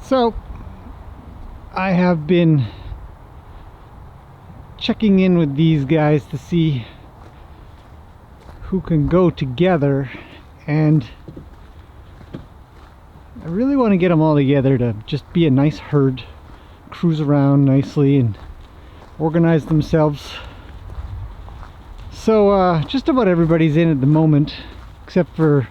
So I have been checking in with these guys to see who can go together, and I really want to get them all together to just be a nice herd, cruise around nicely and organize themselves. So just about everybody's in at the moment, except for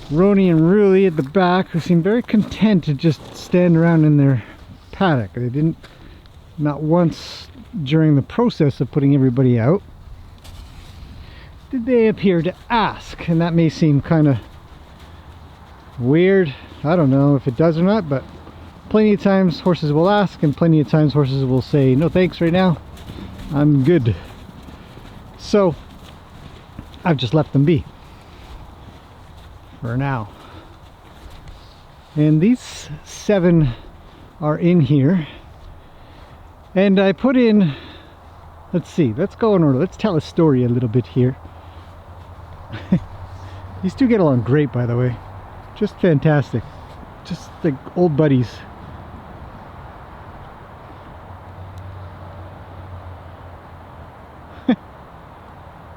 Roni and Ruli at the back, who seem very content to just stand around in their paddock. They didn't, not once during the process of putting everybody out, did they appear to ask, and that may seem kind of weird. I don't know if it does or not, but plenty of times horses will ask, and plenty of times horses will say, no thanks right now, I'm good. So I've just left them be for now. And these 7 are in here, and I put in, let's see, let's go in order, let's tell a story a little bit here. These two get along great, by the way, just fantastic, just like old buddies.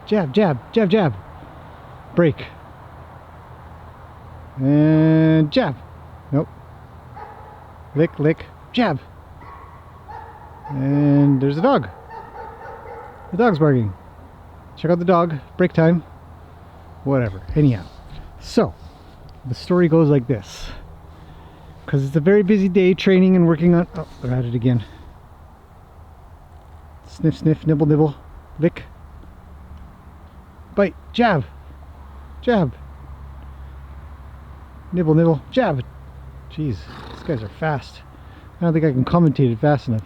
Jab, jab, jab, jab, break, and jab, nope, lick, lick, jab, and there's a dog. The dog's barking. Check out the dog. Break time. Whatever. Anyhow, so the story goes like this, because it's a very busy day training and working on, oh, they're at it again. Sniff, sniff, nibble, nibble, lick, bite, jab, jab, nibble, nibble, jab. Jeez, these guys are fast. I don't think I can commentate it fast enough.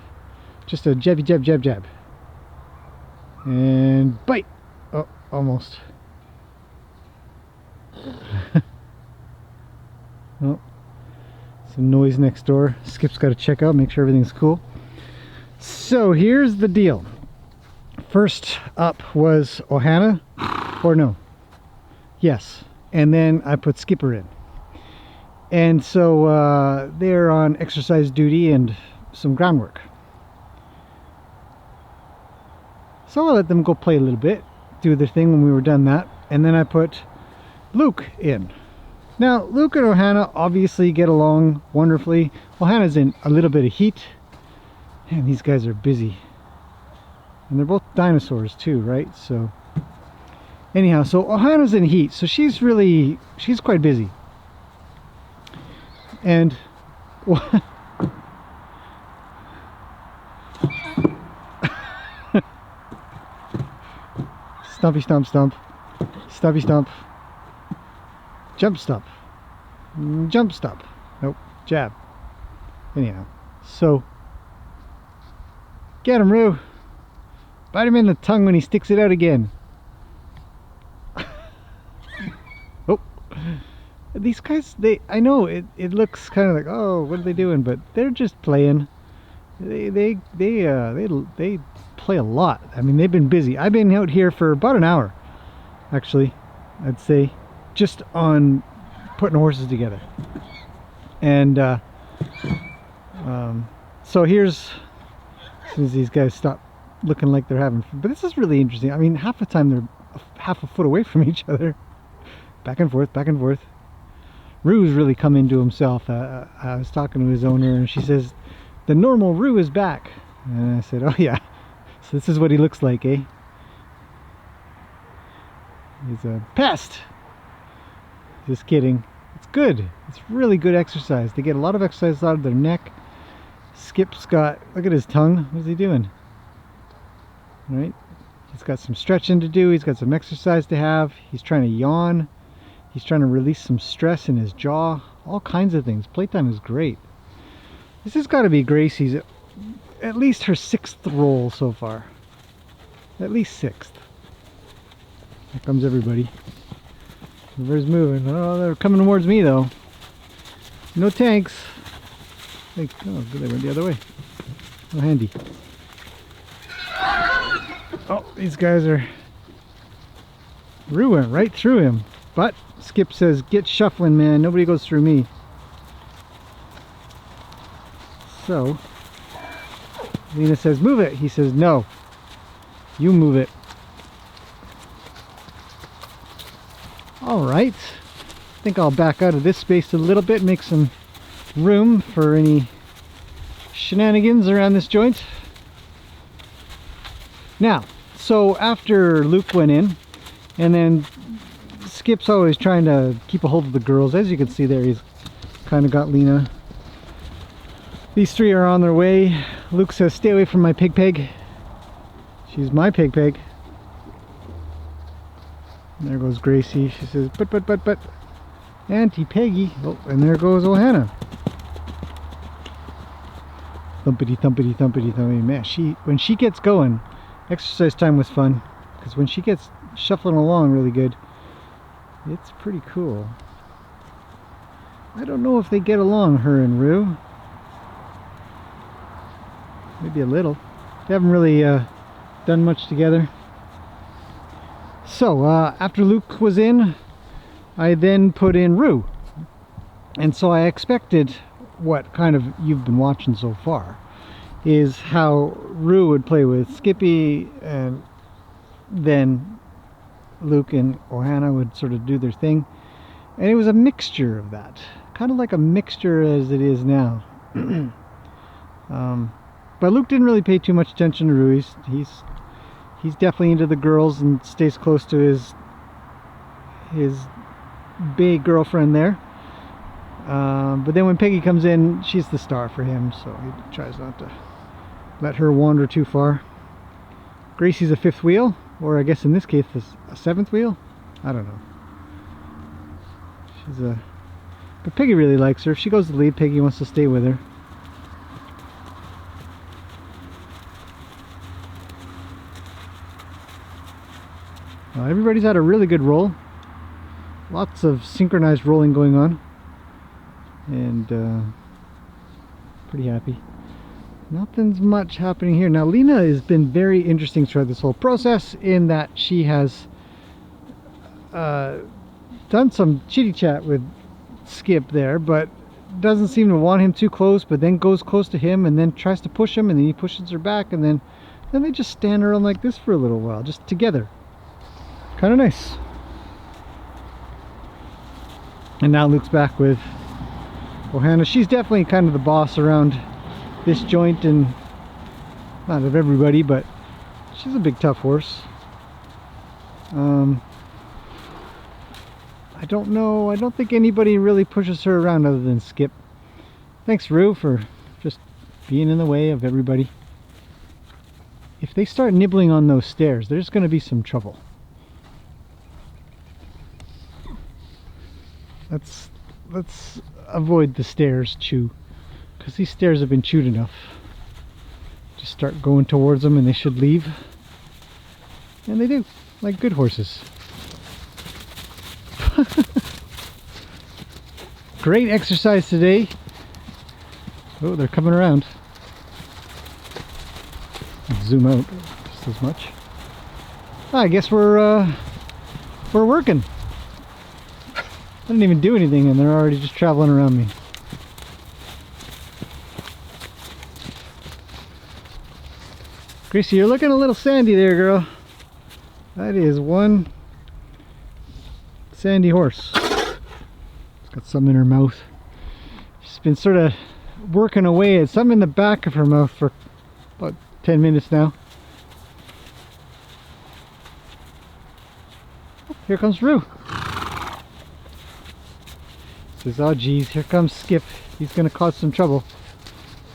Just a jabby, jab, jab, jab, and bite. Oh, almost. Oh, some noise next door. Skip's got to check out, make sure everything's cool. So here's the deal. First up was Ohana, or no, yes, and then I put Skipper in, and so they're on exercise duty and some groundwork. So I let them go play a little bit, do their thing when we were done that, and then I put Luke in. Now Luke and Ohana obviously get along wonderfully. Ohana's in a little bit of heat, and these guys are busy, and they're both dinosaurs too, right? So anyhow, so Ohana's in heat, so she's quite busy, and stumpy stump stump, stumpy stump, jump stump, jump stump, nope, jab. Anyhow, so get him, Roo. Bite him in the tongue when he sticks it out again. Oh, these guys, I know it looks kind of like, oh, what are they doing, but they're just playing. They play a lot. I mean, they've been busy. I've been out here for about an hour, actually, I'd say, just on putting horses together. And so here's, as soon as these guys stop looking like they're having fun. But this is really interesting. I mean, half the time they're half a foot away from each other, back and forth, back and forth. Rue's really come into himself. I was talking to his owner, and she says the normal Rue is back, and I said, oh yeah, so this is what he looks like, eh? He's a pest. Just kidding. It's good. It's really good exercise. They get a lot of exercise out of their neck. Skip's got, look at his tongue. What's he doing? Right? He's got some stretching to do. He's got some exercise to have. He's trying to yawn. He's trying to release some stress in his jaw. All kinds of things. Playtime is great. This has got to be Gracie's, at least her 6th roll so far. At least 6th. Here comes everybody. Everybody's moving. Oh, they're coming towards me though. No tanks. Hey, oh, good, they went the other way. Oh, handy. Oh, these guys are... Rue went right through him. But Skip says, get shuffling, man. Nobody goes through me. So Lena says, move it. He says, no, you move it. All right. I think I'll back out of this space a little bit, make some room for any shenanigans around this joint. Now, so after Luke went in, and then Skip's always trying to keep a hold of the girls. As you can see there, he's kind of got Lena. These three are on their way. Luke says, stay away from my pig. She's my pig. And there goes Gracie. She says, but, Auntie Peggy. Oh, and there goes Ohana. Thumpity. Man, when she gets going, exercise time was fun. Because when she gets shuffling along really good, it's pretty cool. I don't know if they get along, her and Rue. Maybe a little. They haven't really done much together. So after Luke was in, I then put in Rue. And so I expected what kind of you've been watching so far is how Rue would play with Skippy, and then Luke and Ohana would sort of do their thing. And it was a mixture of that. Kind of like a mixture as it is now. But Luke didn't really pay too much attention to Rue. He's definitely into the girls and stays close to his big girlfriend there. But then when Peggy comes in, she's the star for him, so he tries not to let her wander too far. Gracie's a fifth wheel, or I guess in this case a seventh wheel. I don't know. But Peggy really likes her. If she goes to lead, Peggy wants to stay with her. Everybody's had a really good roll. Lots of synchronized rolling going on. And pretty happy. Nothing's much happening here. Now Lena has been very interesting throughout this whole process in that she has done some chitty chat with Skip there, but doesn't seem to want him too close, but then goes close to him and then tries to push him, and then he pushes her back, and then they just stand around like this for a little while, just together. Kind of nice. And now Luke's back with Ohana. She's definitely kind of the boss around this joint, and not of everybody, but she's a big tough horse. I don't know, I don't think anybody really pushes her around other than Skip. Thanks, Rue, for just being in the way of everybody. If they start nibbling on those stairs, there's going to be some trouble. Let's avoid the stairs chew, because these stairs have been chewed enough. Just start going towards them and they should leave. And they do, like good horses. Great exercise today. Oh, they're coming around. Zoom out just as much. I guess we're working. I didn't even do anything and they're already just traveling around me. Gracie, you're looking a little sandy there, girl. That is one sandy horse. She's got something in her mouth. She's been sort of working away at something in the back of her mouth for about 10 minutes now. Oh, here comes Rue. Says, oh geez, here comes Skip. He's gonna cause some trouble.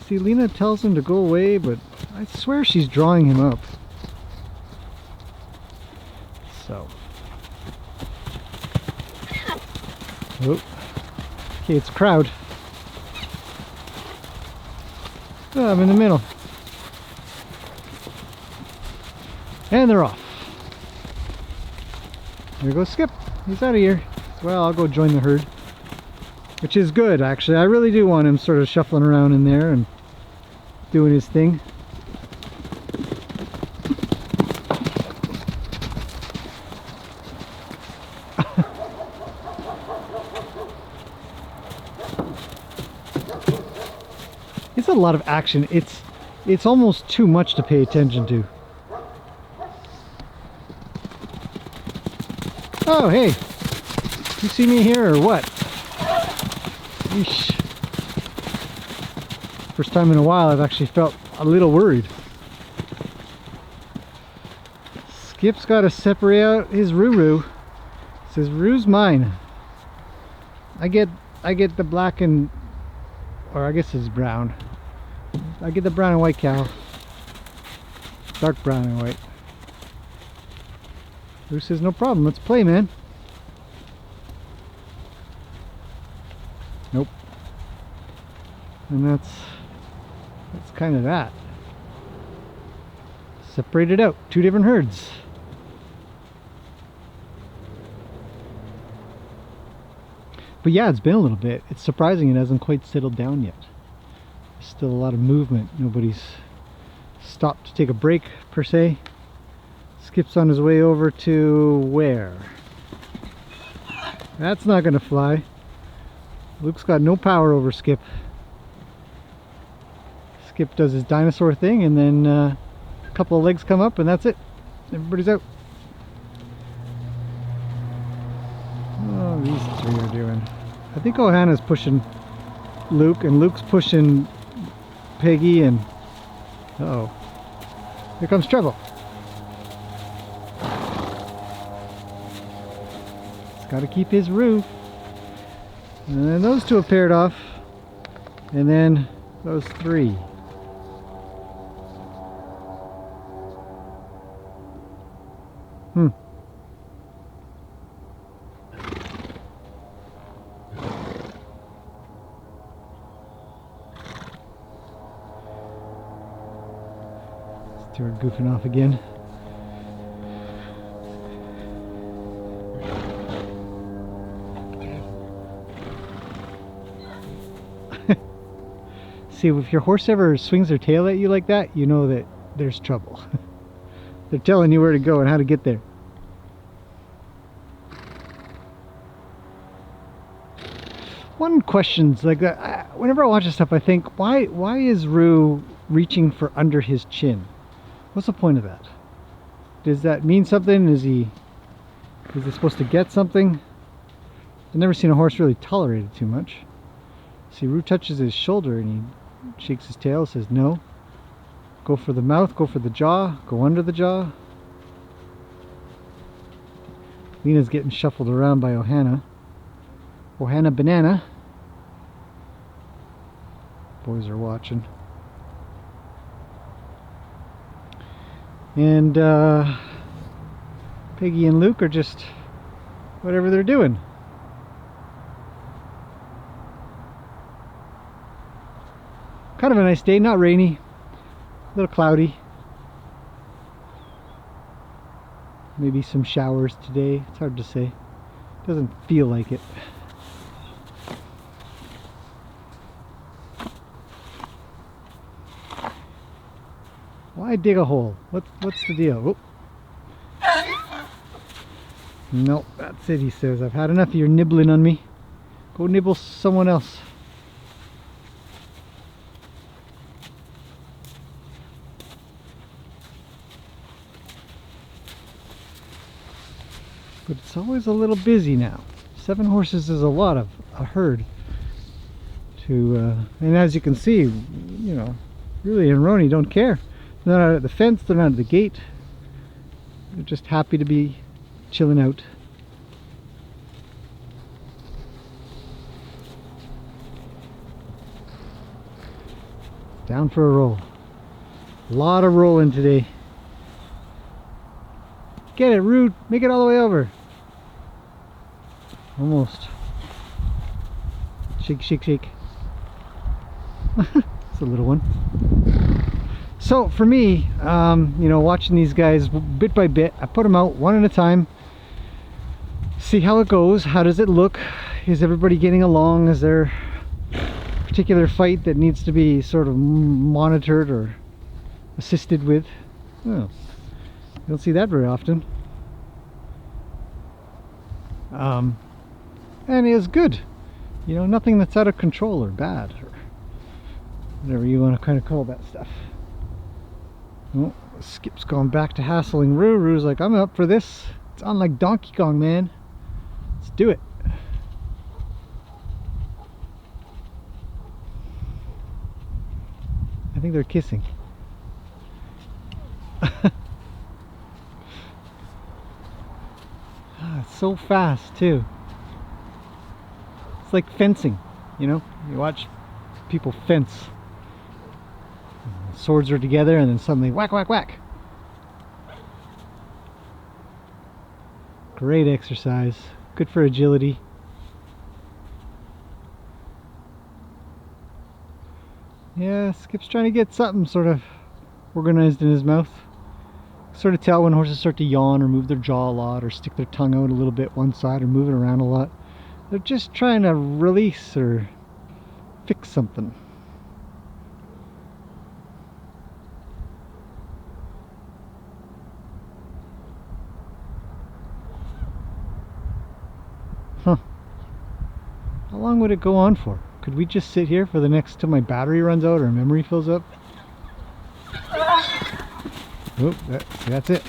See, Lena tells him to go away, but I swear she's drawing him up. So. Oh. Okay, it's a crowd. Oh, I'm in the middle. And they're off. There goes Skip. He's out of here. Well, I'll go join the herd. Which is good, actually. I really do want him sort of shuffling around in there and doing his thing. It's a lot of action. It's almost too much to pay attention to. Oh, hey, you see me here or what? Yeesh. First time in a while I've actually felt a little worried. Skip's got to separate out his Ruru. Says Ruru's mine. I get the black and, or I guess it's brown. I get the brown and white cow. Dark brown and white. Ruru says no problem, let's play, man. Nope. And that's kind of that. Separated out, two different herds. But yeah, it's been a little bit. It's surprising it hasn't quite settled down yet. There's still a lot of movement. Nobody's stopped to take a break per se. Skip's on his way over to where? That's not gonna fly. Luke's got no power over Skip. Skip does his dinosaur thing and then a couple of legs come up and that's it. Everybody's out. Oh, these three are doing. I think Ohana's pushing Luke and Luke's pushing Peggy and uh-oh. Here comes trouble. He's got to keep his roof. And then those two have paired off. And then those three. Start goofing off again. See, if your horse ever swings their tail at you like that, you know that there's trouble. They're telling you where to go and how to get there. One question's like that. Whenever I watch this stuff, I think, why is Roo reaching for under his chin? What's the point of that? Does that mean something? Is he supposed to get something? I've never seen a horse really tolerate it too much. See, Roo touches his shoulder and he shakes his tail, says no. Go for the mouth, go for the jaw, go under the jaw. Lena's getting shuffled around by Ohana. Ohana banana. Boys are watching. And Peggy and Luke are just whatever they're doing. Kind of a nice day, not rainy, a little cloudy. Maybe some showers today, it's hard to say. Doesn't feel like it. Why dig a hole? What's the deal? Oh. Nope, that's it, he says. I've had enough of your nibbling on me. Go nibble someone else. But it's always a little busy now. 7 horses is a lot of a herd. And as you can see, you know, really and Roni don't care. They're not at the fence, they're not at the gate. They're just happy to be chilling out. Down for a roll. A lot of rolling today. Get it, Rude. Make it all the way over. Almost. Shake, shake, shake. It's a little one. So for me, you know, watching these guys bit by bit, I put them out one at a time. See how it goes. How does it look? Is everybody getting along? Is there a particular fight that needs to be sort of monitored or assisted with? Oh, you don't see that very often. And it was good. You know, nothing that's out of control or bad. Whatever you want to kind of call that stuff. Oh, Skip's gone back to hassling Roo. Roo's like, I'm up for this. It's on like Donkey Kong, man. Let's do it. I think they're kissing. It's so fast too. It's like fencing, you know? You watch people fence. Swords are together and then suddenly whack, whack, whack. Great exercise. Good for agility. Yeah, Skip's trying to get something sort of organized in his mouth. Sort of tell when horses start to yawn or move their jaw a lot or stick their tongue out a little bit one side or move it around a lot. They're just trying to release or fix something. Huh. How long would it go on for? Could we just sit here for the next till my battery runs out or memory fills up? Oh, that's it.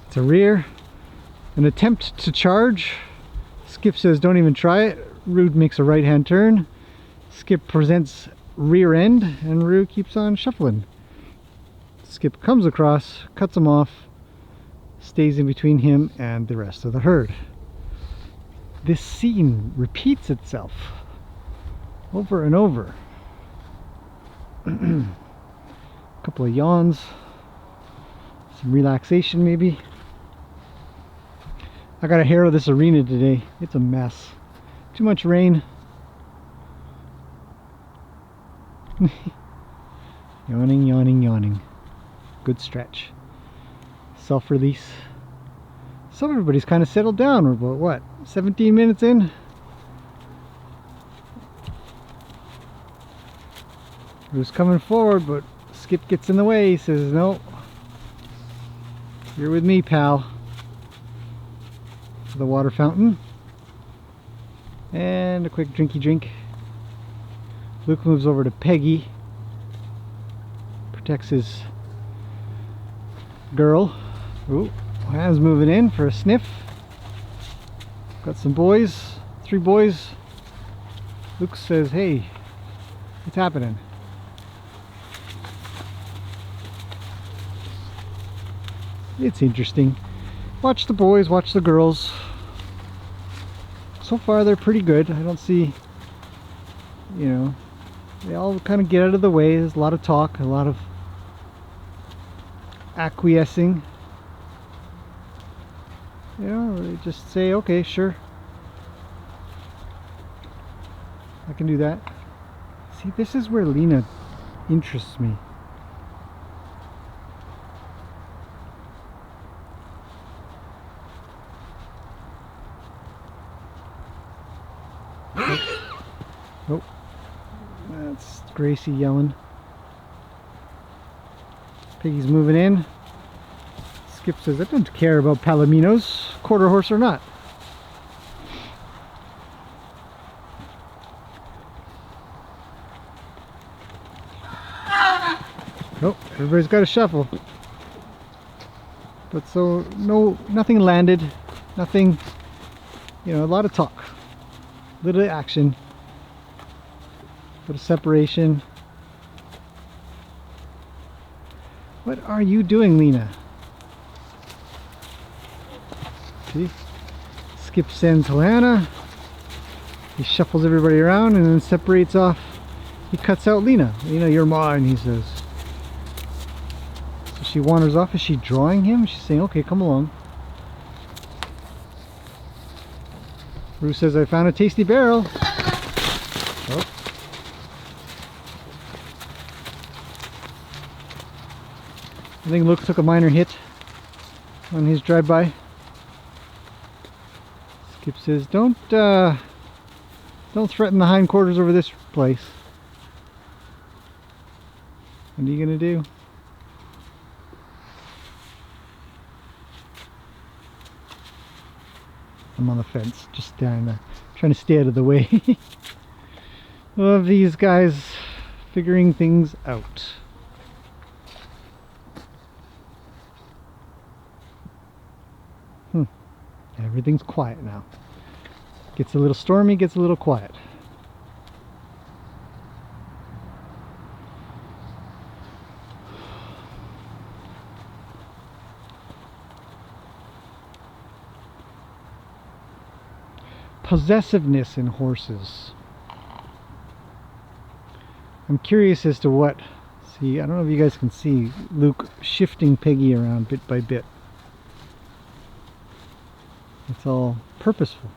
It's a rear. An attempt to charge. Skip says don't even try it. Roo makes a right hand turn. Skip presents rear end and Roo keeps on shuffling. Skip comes across, cuts him off, stays in between him and the rest of the herd. This scene repeats itself over and over. Couple of yawns, some relaxation maybe. I gotta harrow this arena today. It's a mess. Too much rain. Yawning, yawning, yawning. Good stretch. Self-release. So everybody's kind of settled down. We're about what, 17 minutes in? Who's coming forward, but Skip gets in the way. He says, no, you're with me, pal. The water fountain. And a quick drinky drink. Luke moves over to Peggy. Protects his girl. Ooh, Hannah's moving in for a sniff. Got some boys. 3 boys. Luke says, hey, what's happening? It's interesting. Watch the boys, watch the girls. So far they're pretty good. I don't see, you know, they all kind of get out of the way. There's a lot of talk, a lot of acquiescing. You know, they just say, okay, sure, I can do that. See, this is where Lena interests me. Oh, that's Gracie yelling. Piggy's moving in. Skip says, I don't care about Palominos, quarter horse or not. Oh, everybody's got a shuffle. But so, nothing landed. Nothing, you know, a lot of talk. Little action. Bit of separation. What are you doing, Lena? See? Skip sends Johanna. He shuffles everybody around and then separates off. He cuts out Lena. Lena, you're mine, he says. So she wanders off. Is she drawing him? She's saying, okay, come along. Roo says, I found a tasty barrel. Oh. I think Luke took a minor hit on his drive-by. Skip says, don't threaten the hindquarters over this place. What are you gonna do? I'm on the fence, just standing there, trying to stay out of the way. of these guys figuring things out. Everything's quiet now. Gets a little stormy, gets a little quiet. Possessiveness in horses. I'm curious as to what. See, I don't know if you guys can see Luke shifting Peggy around bit by bit. It's all purposeful.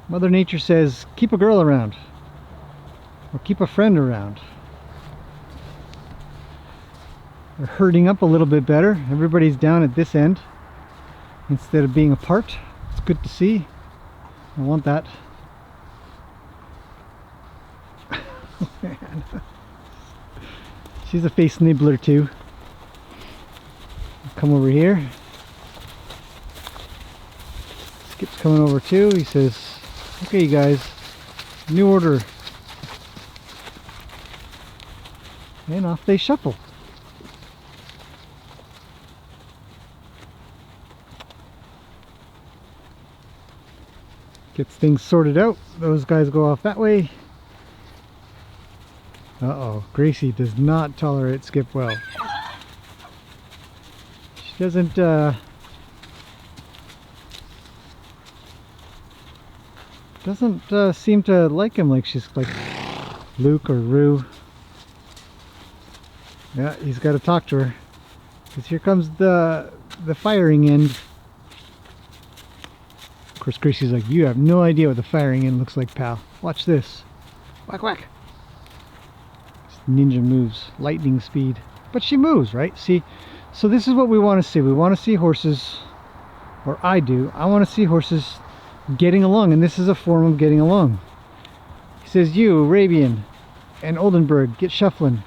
Mother Nature says, keep a girl around, or keep a friend around. They're herding up a little bit better. Everybody's down at this end instead of being apart. It's good to see. I want that. Oh, man. She's a face nibbler too. Come over here. Skip's coming over too. He says, okay you guys, new order. And off they shuffle. Gets things sorted out. Those guys go off that way. Uh-oh, Gracie does not tolerate Skip well. She doesn't seem to like him like she's like Luke or Rue. Yeah, he's got to talk to her. Because here comes the firing end. Of course, Gracie's like, you have no idea what the firing end looks like, pal. Watch this. Whack, whack. Ninja moves, lightning speed. But she moves, right? See? So this is what we want to see. We want to see horses, or I do. I want to see horses getting along, and this is a form of getting along. He says, you, Arabian, and Oldenburg, get shuffling.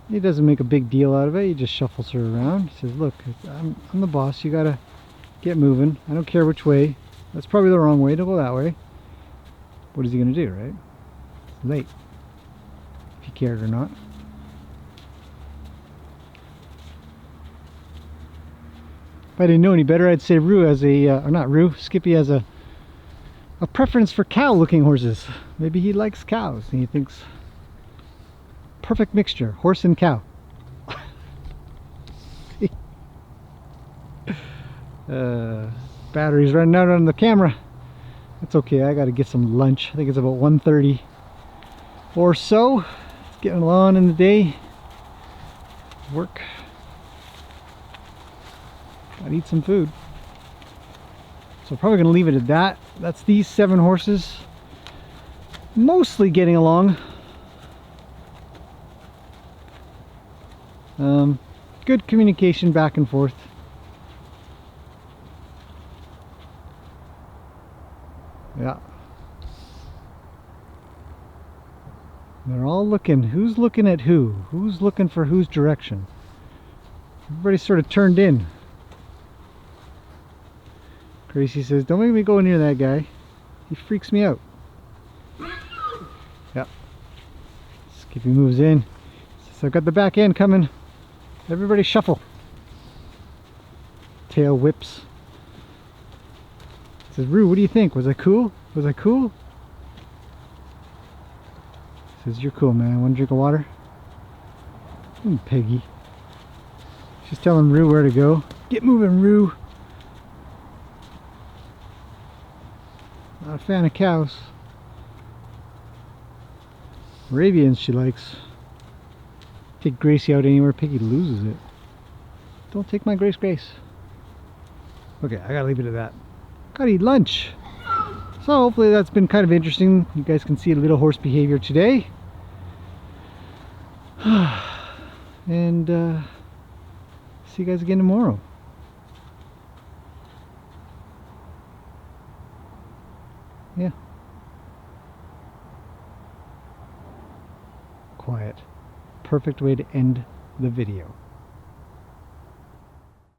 He doesn't make a big deal out of it. He just shuffles her around. He says, look, I'm the boss. You gotta get moving. I don't care which way. That's probably the wrong way. Don't go that way. What is he gonna do, right? It's late. If he cared or not. If I didn't know any better, I'd say Rue has a, or not Rue, Skippy has a preference for cow-looking horses. Maybe he likes cows, and he thinks, perfect mixture, horse and cow. Battery's running out on the camera. That's okay, I gotta get some lunch. I think it's about 1:30 or so. It's getting on in the day. Work. Gotta eat some food. So probably gonna leave it at that. That's these 7 horses. Mostly getting along. Good communication back and forth. Yeah. They're all looking. Who's looking at who? Who's looking for whose direction? Everybody's sort of turned in. Gracie says, don't make me go near that guy. He freaks me out. Yeah. Skippy moves in. Says, I've got the back end coming. Everybody shuffle. Tail whips. Says, Rue, what do you think? Was I cool? Was I cool? Says, you're cool, man. Want a drink of water? Peggy. She's telling Rue where to go. Get moving, Rue. Not a fan of cows. Arabians she likes. Take Gracie out anywhere, Peggy loses it. Don't take my Grace. Okay, I gotta leave it at that. Gotta eat lunch. So hopefully that's been kind of interesting. You guys can see a little horse behavior today. And see you guys again tomorrow. Yeah. Quiet. Perfect way to end the video.